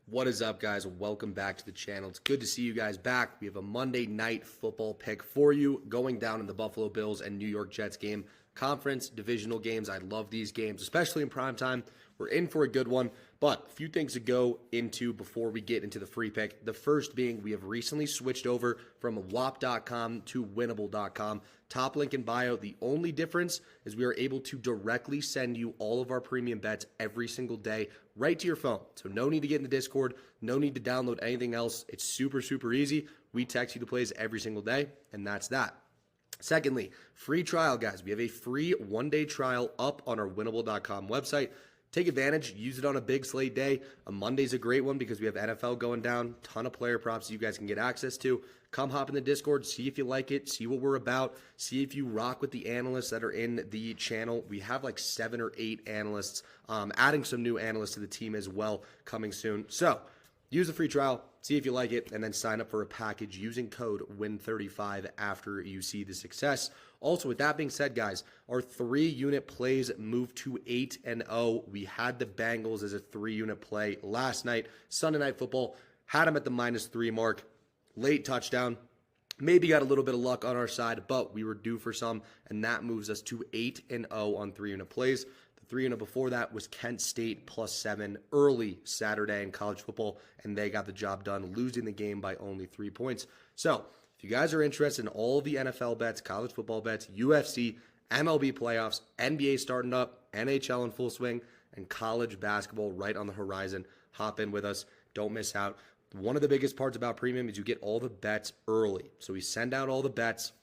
What is up, guys? Welcome back to the channel. It's good to see you guys back. We have a Monday night football pick for you going down in the Buffalo Bills and New York Jets game. Conference, divisional games. I love these games, especially in prime time. We're in for a good one, but a few things to go into before we get into the free pick. The first being we have recently switched over from WAP.com to Winnable.com. Top link in bio. The only difference is we are able to directly send you all of our premium bets every single day right to your phone. So no need to get in the Discord, no need to download anything else. It's super, super easy. We text you the plays every single day, and that's that. Secondly, free trial, guys. We have a free one-day trial up on our Winnable.com website. Take advantage, use it on a big slate day. A Monday's a great one because we have NFL going down, ton of player props you guys can get access to. Come hop in the Discord, see if you like it, see what we're about, see if you rock with the analysts that are in the channel. We have like 7 or 8 analysts, adding some new analysts to the team as well coming soon. So use the free trial, see if you like it, and then sign up for a package using code WIN35 after you see the success. Also, with that being said, guys, our 3-unit plays moved to 8-0. We had the Bengals as a 3-unit play last night. Sunday Night Football had them at the -3 mark. Late touchdown. Maybe got a little bit of luck on our side, but we were due for some, and that moves us to 8-0 on 3-unit plays. The 3-unit before that was Kent State +7 early Saturday in college football, and they got the job done, losing the game by only 3 points. So, if you guys are interested in all of the NFL bets, college football bets, UFC, MLB playoffs, NBA starting up, NHL in full swing, and college basketball right on the horizon, hop in with us. Don't miss out. One of the biggest parts about premium is you get all the bets early. So we send out all the bets,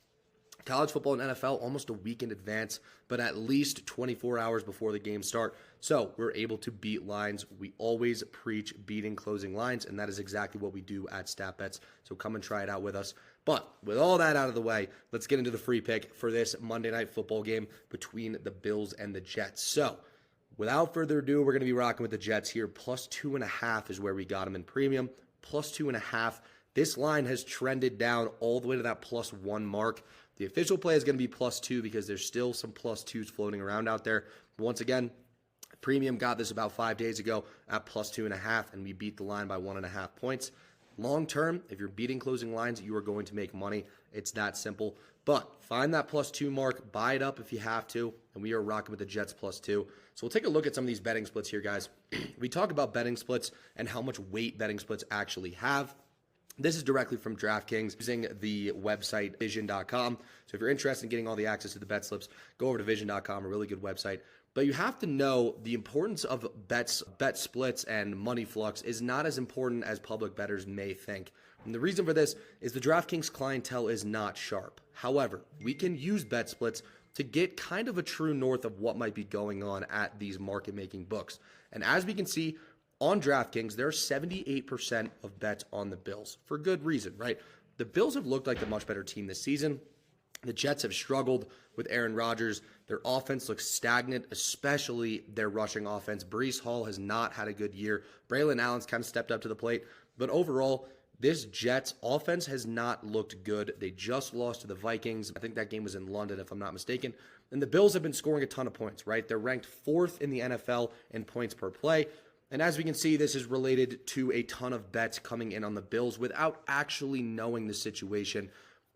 college football and NFL, almost a week in advance, but at least 24 hours before the games start. So we're able to beat lines. We always preach beating closing lines, and that is exactly what we do at StatBets. So come and try it out with us. But with all that out of the way, let's get into the free pick for this Monday Night Football game between the Bills and the Jets. So without further ado, we're going to be rocking with the Jets here. +2.5 is where we got them in premium. +2.5. This line has trended down all the way to that +1 mark. The official play is going to be +2 because there's still some +2s floating around out there. Once again, premium got this about 5 days ago at +2.5, and we beat the line by 1.5 points. Long term, if you're beating closing lines, you are going to make money. It's that simple. But find that +2 mark, buy it up if you have to, and we are rocking with the Jets +2. So we'll take a look at some of these betting splits here, guys. We talk about betting splits and how much weight betting splits actually have. This is directly from DraftKings using the website division.com. So if you're interested in getting all the access to the bet slips, go over to division.com, a really good website. But you have to know the importance of bet splits and money flux is not as important as public bettors may think. And the reason for this is the DraftKings clientele is not sharp. However, we can use bet splits to get kind of a true north of what might be going on at these market-making books. And as we can see, on DraftKings, there are 78% of bets on the Bills for good reason, right? The Bills have looked like a much better team this season. The Jets have struggled with Aaron Rodgers. Their offense looks stagnant, especially their rushing offense. Breece Hall has not had a good year. Braylon Allen's kind of stepped up to the plate. But overall, this Jets offense has not looked good. They just lost to the Vikings. I think that game was in London, if I'm not mistaken. And the Bills have been scoring a ton of points, right? They're ranked 4th in the NFL in points per play. And as we can see, this is related to a ton of bets coming in on the Bills without actually knowing the situation.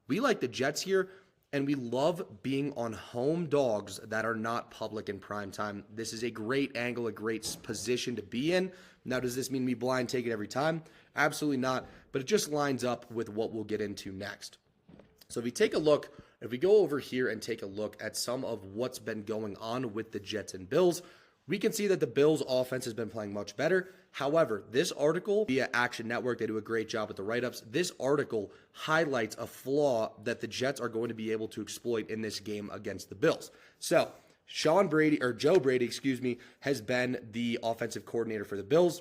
We like the Jets here, and we love being on home dogs that are not public in prime time. This is a great angle, a great position to be in. Now, does this mean we blind take it every time? Absolutely not, but it just lines up with what we'll get into next. So if we take a look, if we go over here and take a look at some of what's been going on with the Jets and Bills, we can see that the Bills' offense has been playing much better. However, this article via Action Network, they do a great job with the write-ups. This article highlights a flaw that the Jets are going to be able to exploit in this game against the Bills. So, Joe Brady, has been the offensive coordinator for the Bills.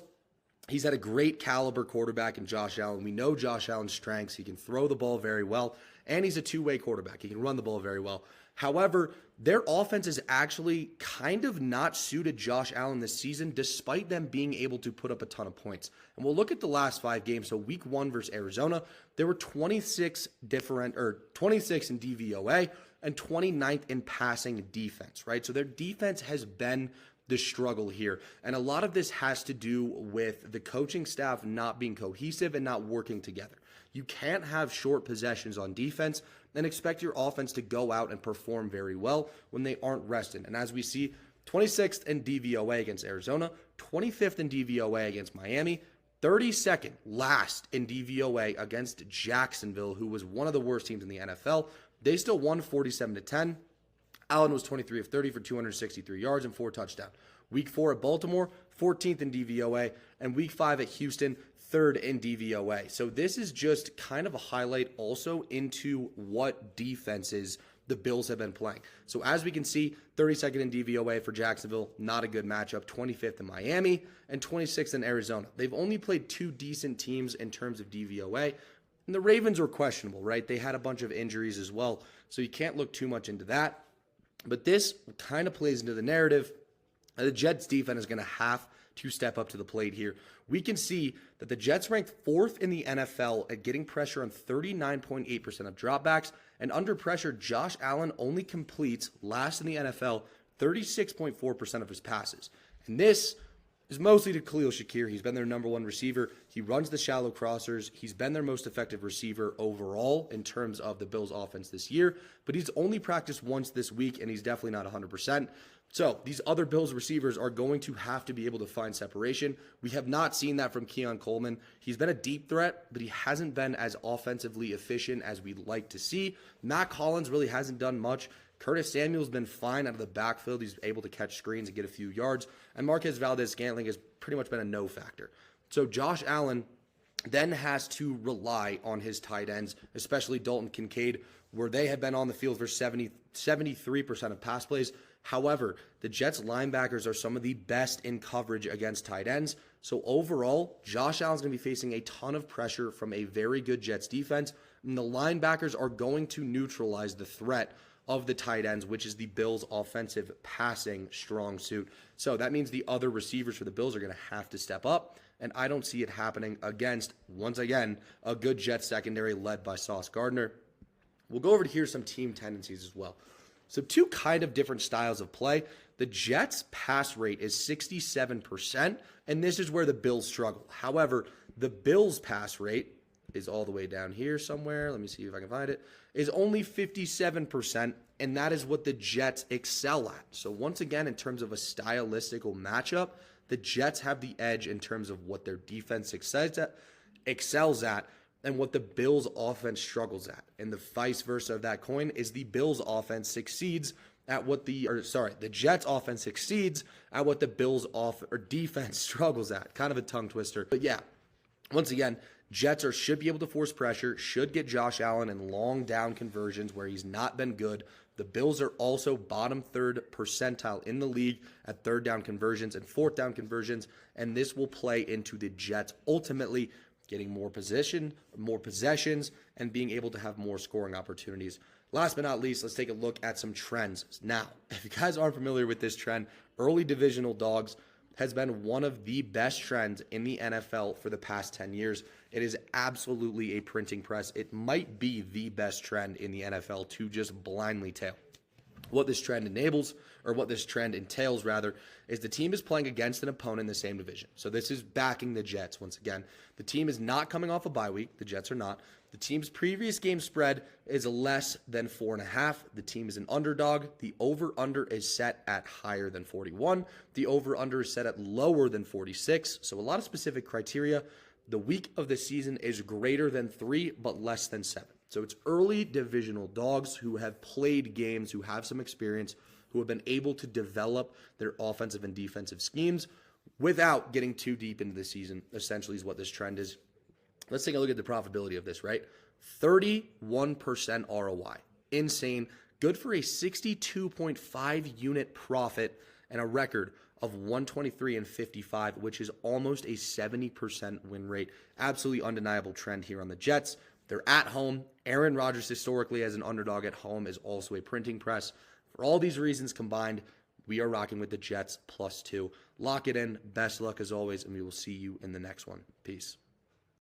He's had a great caliber quarterback in Josh Allen. We know Josh Allen's strengths. He can throw the ball very well, and he's a two-way quarterback. He can run the ball very well. However, their offense is actually kind of not suited Josh Allen this season, despite them being able to put up a ton of points. And we'll look at the last 5 games. So week 1 versus Arizona, there were 26 in DVOA and 29th in passing defense, right? So their defense has been the struggle here. And a lot of this has to do with the coaching staff not being cohesive and not working together. You can't have short possessions on defense and expect your offense to go out and perform very well when they aren't rested. And as we see, 26th in DVOA against Arizona, 25th in DVOA against Miami, 32nd last in DVOA against Jacksonville, who was one of the worst teams in the NFL. They still won 47-10. Allen was 23 of 30 for 263 yards and 4 touchdowns. Week 4 at Baltimore, 14th in DVOA, and Week 5 at Houston, 3rd in DVOA. So this is just kind of a highlight also into what defenses the Bills have been playing. So as we can see, 32nd in DVOA for Jacksonville, not a good matchup. 25th in Miami and 26th in Arizona. They've only played 2 decent teams in terms of DVOA. And the Ravens were questionable, right? They had a bunch of injuries as well. So you can't look too much into that. But this kind of plays into the narrative. The Jets defense is going to have to step up to the plate here. We can see that the Jets ranked 4th in the NFL at getting pressure on 39.8% of dropbacks. And under pressure, Josh Allen only completes, last in the NFL, 36.4% of his passes. And this is mostly to Khalil Shakir. He's been their number 1 receiver. He runs the shallow crossers. He's been their most effective receiver overall in terms of the Bills' offense this year. But he's only practiced once this week, and he's definitely not 100%. So these other Bills receivers are going to have to be able to find separation. We have not seen that from Keon Coleman. He's been a deep threat, but he hasn't been as offensively efficient as we'd like to see. Matt Collins really hasn't done much. Curtis Samuel's been fine out of the backfield. He's able to catch screens and get a few yards. And Marquez Valdez-Scantling has pretty much been a no factor. So Josh Allen then has to rely on his tight ends, especially Dalton Kincaid, where they have been on the field for 73% of pass plays. However, the Jets linebackers are some of the best in coverage against tight ends. So overall, Josh Allen's going to be facing a ton of pressure from a very good Jets defense. And the linebackers are going to neutralize the threat of the tight ends, which is the Bills' offensive passing strong suit. So that means the other receivers for the Bills are going to have to step up. And I don't see it happening against, once again, a good Jets secondary led by Sauce Gardner. We'll go over to hear some team tendencies as well. So 2 kind of different styles of play. The Jets' pass rate is 67%, and this is where the Bills struggle. However, the Bills' pass rate is all the way down here somewhere. Let me see if I can find it. Is only 57%, and that is what the Jets excel at. So once again, in terms of a stylistical matchup, the Jets have the edge in terms of what their defense excels at, and what the Bills' offense struggles at. And the vice versa of that coin is the Bills' offense succeeds at what the Jets' offense succeeds at what the Bills' defense struggles at. Kind of a tongue twister. But yeah, once again, Jets should be able to force pressure, should get Josh Allen in long down conversions where he's not been good. The Bills are also bottom 3rd percentile in the league at 3rd down conversions and 4th down conversions, and this will play into the Jets ultimately getting more possessions, and being able to have more scoring opportunities. Last but not least, let's take a look at some trends. Now, if you guys aren't familiar with this trend, early divisional dogs has been one of the best trends in the NFL for the past 10 years. It is absolutely a printing press. It might be the best trend in the NFL to just blindly tail. What this trend entails, is the team is playing against an opponent in the same division. So this is backing the Jets once again. The team is not coming off a bye week. The Jets are not. The team's previous game spread is less than 4.5. The team is an underdog. The over-under is set at higher than 41. The over-under is set at lower than 46. So a lot of specific criteria. The week of the season is greater than 3, but less than 7. So it's early divisional dogs who have played games, who have some experience, who have been able to develop their offensive and defensive schemes without getting too deep into the season, essentially is what this trend is. Let's take a look at the profitability of this, right? 31% ROI. Insane. Good for a 62.5 unit profit and a record of 123-55, which is almost a 70% win rate. Absolutely undeniable trend here on the Jets. They're at home. Aaron Rodgers, historically, as an underdog at home, is also a printing press. For all these reasons combined, we are rocking with the Jets +2. Lock it in. Best luck as always, and we will see you in the next one. Peace.